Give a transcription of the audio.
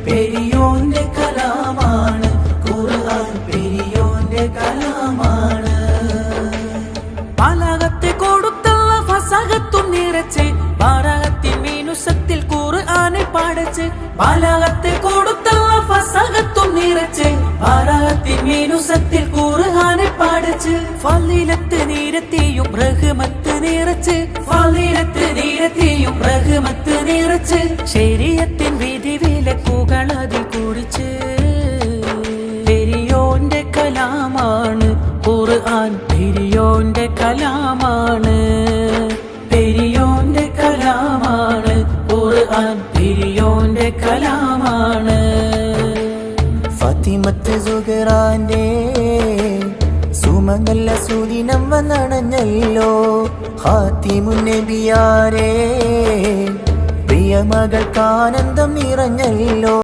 പെരിയോന്റെ കലാമാണ് ഖുർആൻ, പെരിയോന്റെ കലാമാണ്. പാലകത്തെ കൊടുത്തുള്ള ഫസഹത്തും നിറച്ച് ബാരകത്തിൻ മീനുസത്തിൽ ഖുർആനെ പാടച്ച്. പാലകത്തെ കൊടുത്തുള്ള ഫസഹത്തും നിറച്ച് ബാരകത്തിൻ മീനുസത്തിൽ ഖുർആനെ പാടച്ച്. ഫളീലത്ത് നിരത്തിയും റഹ്മത്ത് നിറച്ച്, ഫളീലത്ത് നിരത്തിയും റഹ്മത്ത് നിറച്ച്. ശരീഅത്തിൻ വിധി വിലക്കുകൾ അതിൽ കുറിച്ച്. പെരിയോന്റെ കലാമാണ് ഖുർആൻ, പെരിയോന്റെ കലാമാണ്. പെരിയോന്റെ കലാമാണ് ഖുർആൻ, പെരിയോന്റെ കലാമാണ്. ഫാത്തിമത്ത് സുഹ്റാന്റെ സുമംഗല സുദിനം വന്നണഞ്ഞല്ലോ. ഹാത്തിമുൻ നബിയാരെ പ്രിയമകൾക്ക് ആനന്ദം നിറഞ്ഞല്ലോ.